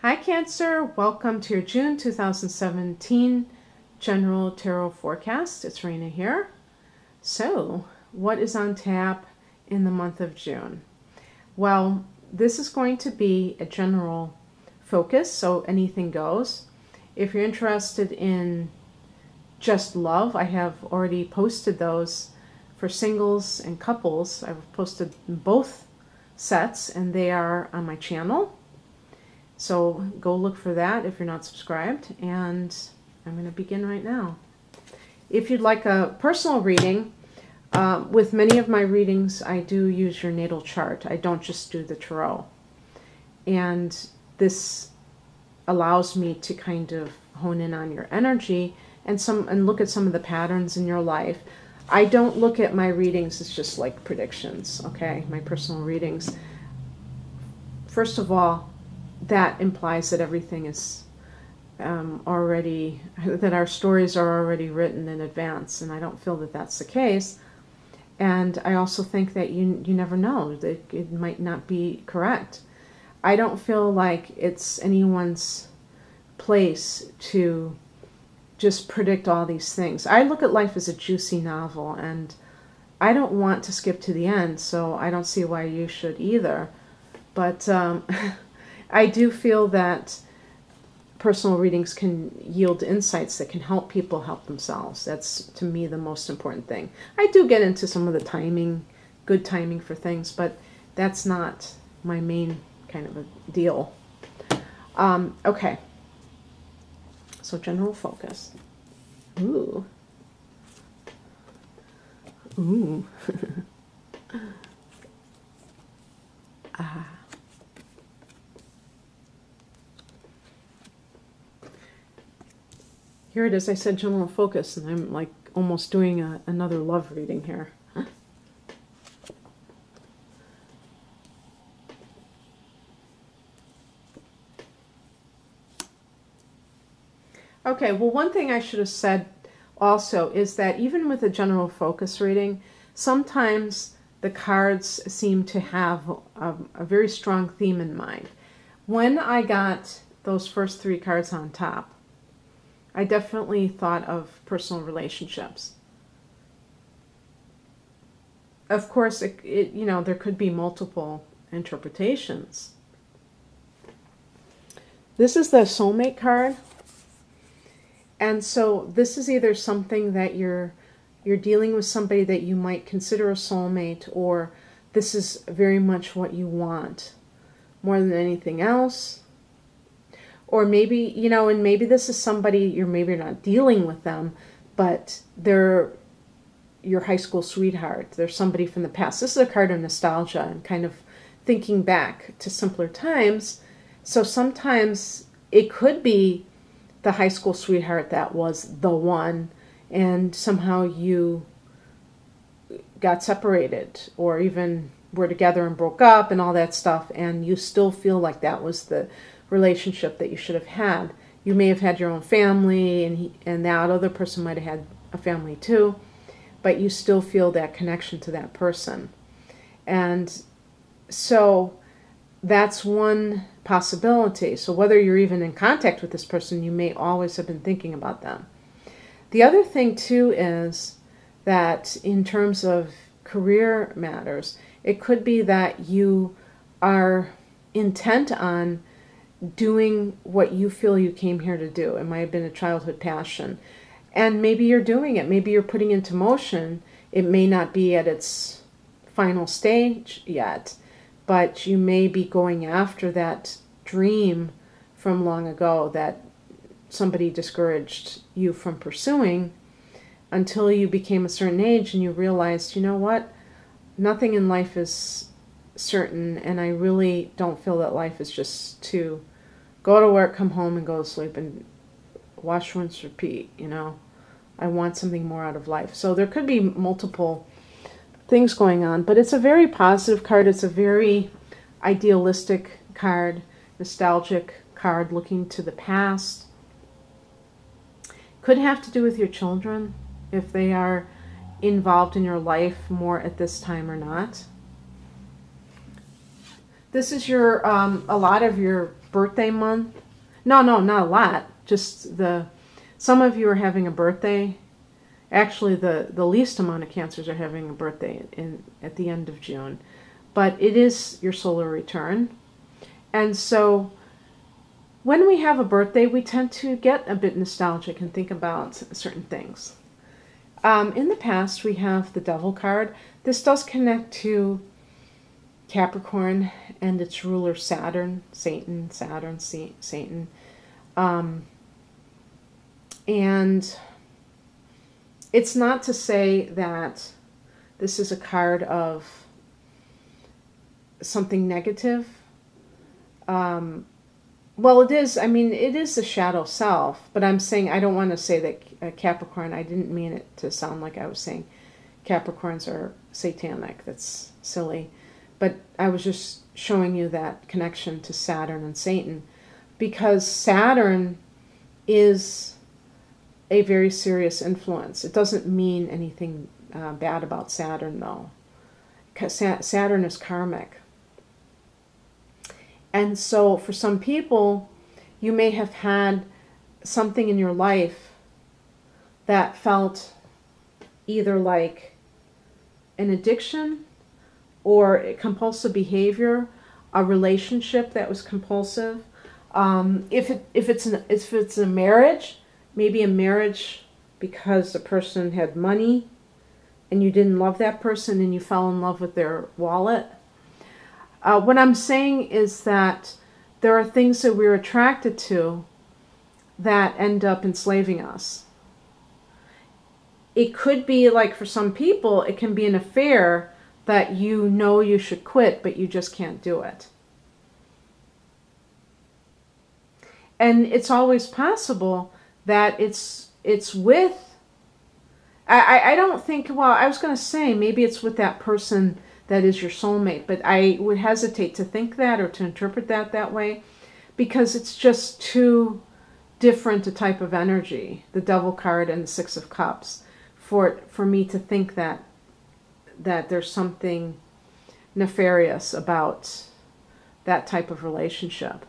Hi Cancer, welcome to your June 2017 General Tarot Forecast. It's Raina here. So, what is on tap in the month of June? Well, this is going to be a general focus, so anything goes. If you're interested in just love, I have already posted those for singles and couples. I've posted both sets and they are on my channel. So go look for that if you're not subscribed, and I'm going to begin right now. If you'd like a personal reading, with many of my readings I do use your natal chart. I don't just do the tarot. And this allows me to kind of hone in on your energy and look at some of the patterns in your life. I don't look at my readings as just like predictions, okay? My personal readings. First of all, that implies that everything is already, that our stories are already written in advance, and I don't feel that that's the case. And I also think that you never know, that it might not be correct. I don't feel like it's anyone's place to just predict all these things. I look at life as a juicy novel, and I don't want to skip to the end, so I don't see why you should either. But I do feel that personal readings can yield insights that can help people help themselves. That's, to me, the most important thing. I do get into some of the timing, good timing for things, but that's not my main kind of a deal. Okay. So general focus. Ooh. Ooh. Ah. Here it is. I said general focus, and I'm like almost doing another love reading here. Huh? Okay, well, one thing I should have said also is that even with a general focus reading, sometimes the cards seem to have a very strong theme in mind. When I got those first three cards on top, I definitely thought of personal relationships. Of course, you know, there could be multiple interpretations. This is the Soulmate card. And so this is either something that you're dealing with somebody that you might consider a soulmate, or this is very much what you want more than anything else. Or maybe, you know, and maybe this is somebody you're maybe not dealing with them, but they're your high school sweetheart. They're somebody from the past. This is a card of nostalgia and kind of thinking back to simpler times. So sometimes it could be the high school sweetheart that was the one, and somehow you got separated, or even were together and broke up and all that stuff, and you still feel like that was the relationship that you should have had. You may have had your own family, and that other person might have had a family too, but you still feel that connection to that person. And so that's one possibility. So whether you're even in contact with this person, you may always have been thinking about them. The other thing too is that in terms of career matters, it could be that you are intent on doing what you feel you came here to do. It might have been a childhood passion. And maybe you're doing it. Maybe you're putting into motion. It may not be at its final stage yet, but you may be going after that dream from long ago that somebody discouraged you from pursuing until you became a certain age and you realized, you know what, nothing in life is certain, and I really don't feel that life is just to go to work, come home, and go to sleep, and wash, rinse, repeat, you know. I want something more out of life. So there could be multiple things going on, but it's a very positive card. It's a very idealistic card, nostalgic card, looking to the past. Could have to do with your children, if they are involved in your life more at this time or not. This is your a lot of your birthday month. No, not a lot. Just some of you are having a birthday. Actually, the least amount of Cancers are having a birthday at the end of June. But it is your solar return. And so when we have a birthday, we tend to get a bit nostalgic and think about certain things. In the past, we have the Devil card. This does connect to Capricorn and its ruler Saturn, Satan. And it's not to say that this is a card of something negative. Well, it is. I mean, it is the shadow self, but I'm saying I don't want to say that Capricorn, I didn't mean it to sound like I was saying Capricorns are satanic. That's silly. But I was just showing you that connection to Saturn and Satan, because Saturn is a very serious influence. It doesn't mean anything bad about Saturn, though. Saturn is karmic. And so for some people, you may have had something in your life that felt either like an addiction or a compulsive behavior, a relationship that was compulsive. If it's a marriage, maybe a marriage because the person had money and you didn't love that person and you fell in love with their wallet. What I'm saying is that there are things that we're attracted to that end up enslaving us. It could be like, for some people, it can be an affair that you know you should quit, but you just can't do it. And it's always possible that it's with, I don't think, well, I was going to say maybe it's with that person that is your soulmate, but I would hesitate to think that or to interpret that way, because it's just too different a type of energy, the Devil card and the Six of Cups, for me to think that there's something nefarious about that type of relationship.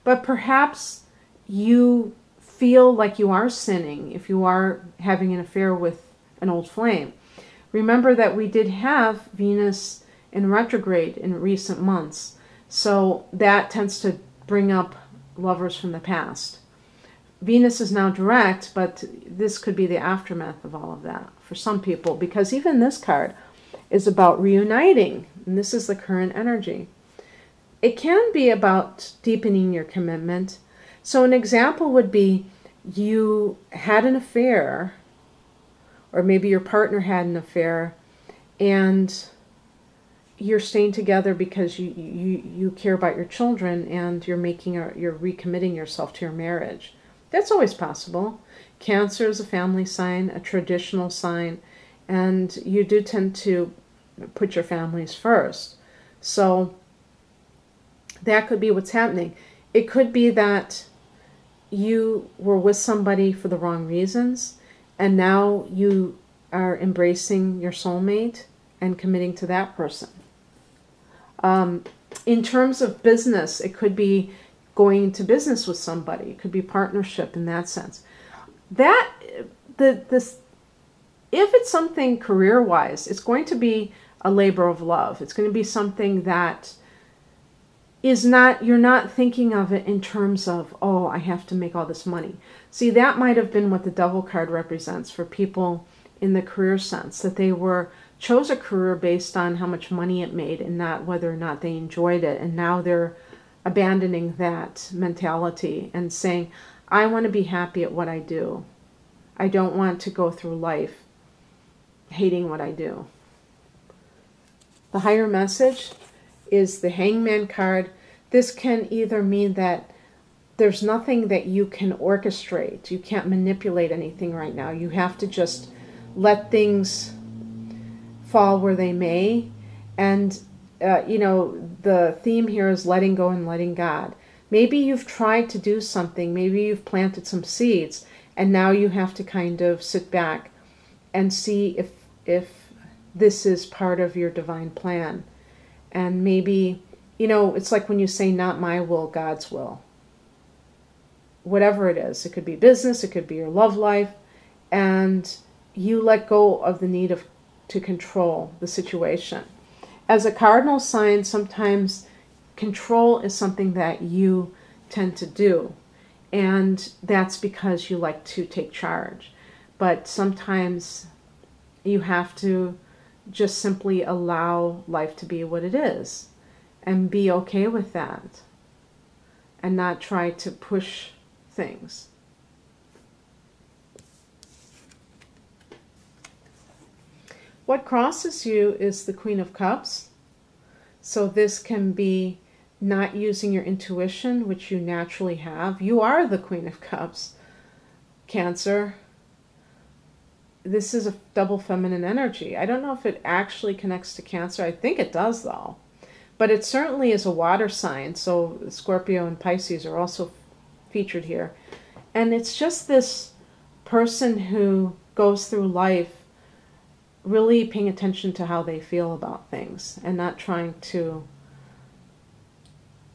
But perhaps you feel like you are sinning if you are having an affair with an old flame. Remember that we did have Venus in retrograde in recent months, so that tends to bring up lovers from the past. Venus is now direct, but this could be the aftermath of all of that for some people, because even this card is about reuniting, and this is the current energy. It can be about deepening your commitment. So an example would be you had an affair, or maybe your partner had an affair, and you're staying together because you care about your children, and you're recommitting yourself to your marriage. That's always possible. Cancer is a family sign, a traditional sign, and you do tend to put your families first. So that could be what's happening. It could be that you were with somebody for the wrong reasons, and now you are embracing your soulmate and committing to that person. In terms of business, it could be going into business with somebody. It could be partnership in that sense. If it's something career-wise, it's going to be a labor of love. It's going to be something that is not, you're not thinking of it in terms of, oh, I have to make all this money. See, that might have been what the Devil card represents for people in the career sense, that they chose a career based on how much money it made and not whether or not they enjoyed it. And now they're abandoning that mentality and saying, I want to be happy at what I do. I don't want to go through life hating what I do. The higher message is the Hangman card. This can either mean that there's nothing that you can orchestrate. You can't manipulate anything right now. You have to just let things fall where they may. And, the theme here is letting go and letting God. Maybe you've tried to do something. Maybe you've planted some seeds, and now you have to kind of sit back and see if this is part of your divine plan. And maybe you know, it's like when you say, not my will, God's will. Whatever it is. It could be business, it could be your love life, and you let go of the need to control the situation. As a cardinal sign, sometimes control is something that you tend to do, and that's because you like to take charge. But sometimes you have to just simply allow life to be what it is and be okay with that and not try to push things. What crosses you is the Queen of Cups. So this can be not using your intuition, which you naturally have. You are the Queen of Cups, Cancer. This is a double feminine energy. I don't know if it actually connects to Cancer. I think it does, though. But it certainly is a water sign. So Scorpio and Pisces are also featured here. And it's just this person who goes through life really paying attention to how they feel about things and not trying to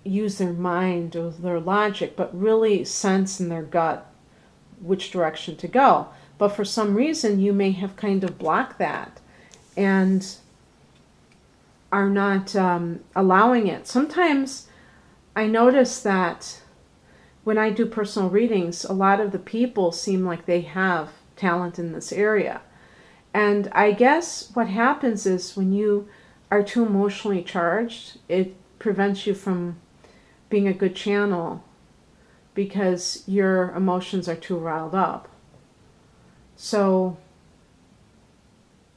use their mind or their logic, but really sense in their gut which direction to go. But for some reason, you may have kind of blocked that and are not allowing it. Sometimes I notice that when I do personal readings, a lot of the people seem like they have talent in this area. And I guess what happens is when you are too emotionally charged, it prevents you from being a good channel because your emotions are too riled up. So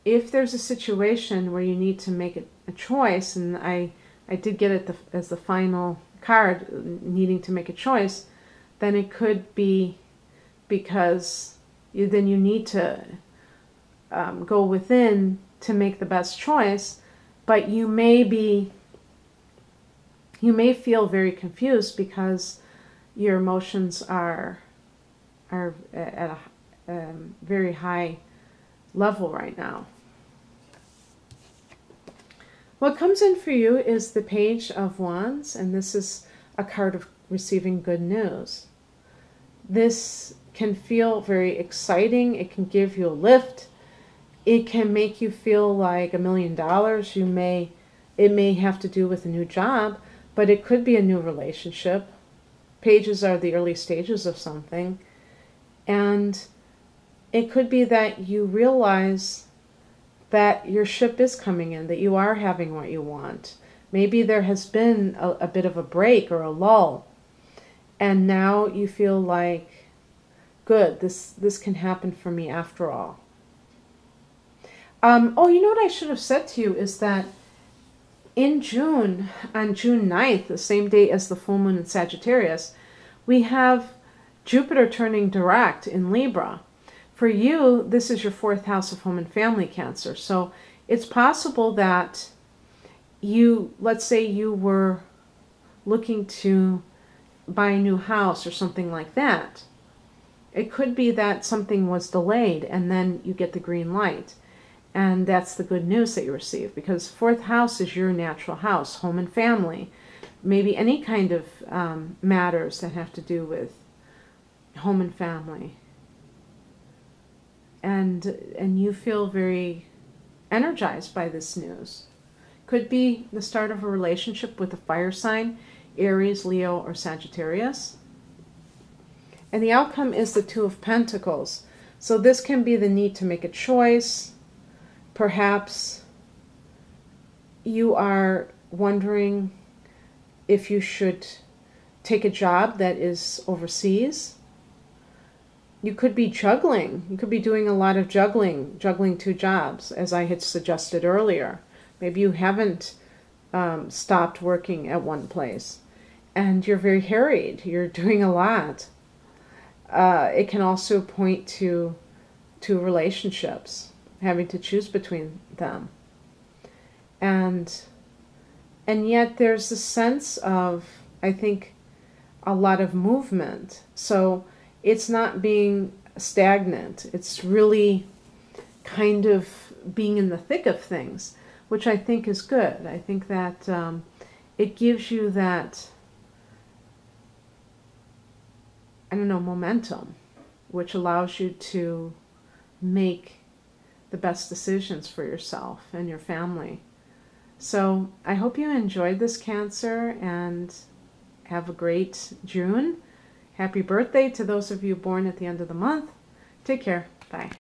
if there's a situation where you need to make a choice, and I did get it as the final card, needing to make a choice, then it could be because then you need to go within to make the best choice, but you may feel very confused because your emotions are at a very high level right now. What comes in for you is the Page of Wands, and this is a card of receiving good news. This can feel very exciting. It can give you a lift. It can make you feel like $1 million. It may have to do with a new job, but it could be a new relationship. Pages are the early stages of something. And it could be that you realize that your ship is coming in, that you are having what you want. Maybe there has been a bit of a break or a lull, and now you feel like, good, this can happen for me after all. Oh, you know what I should have said to you is that in June, on June 9th, the same day as the full moon in Sagittarius, we have Jupiter turning direct in Libra. For you, this is your 4th house of home and family, Cancer. So it's possible that let's say you were looking to buy a new house or something like that. It could be that something was delayed and then you get the green light. And that's the good news that you receive, because 4th house is your natural house, home and family. Maybe any kind of matters that have to do with home and family. And you feel very energized by this news. Could be the start of a relationship with a fire sign, Aries, Leo, or Sagittarius. And the outcome is the Two of Pentacles. So this can be the need to make a choice. Perhaps you are wondering if you should take a job that is overseas. You could be juggling. You could be doing a lot of juggling 2 jobs, as I had suggested earlier. Maybe you haven't stopped working at one place, and you're very harried. You're doing a lot. It can also point to relationships, having to choose between them. And yet there's a sense of, I think, a lot of movement. So it's not being stagnant. It's really kind of being in the thick of things, which I think is good. I think that it gives you that, I don't know, momentum, which allows you to make the best decisions for yourself and your family. So I hope you enjoyed this, Cancer, and have a great June. Happy birthday to those of you born at the end of the month. Take care. Bye.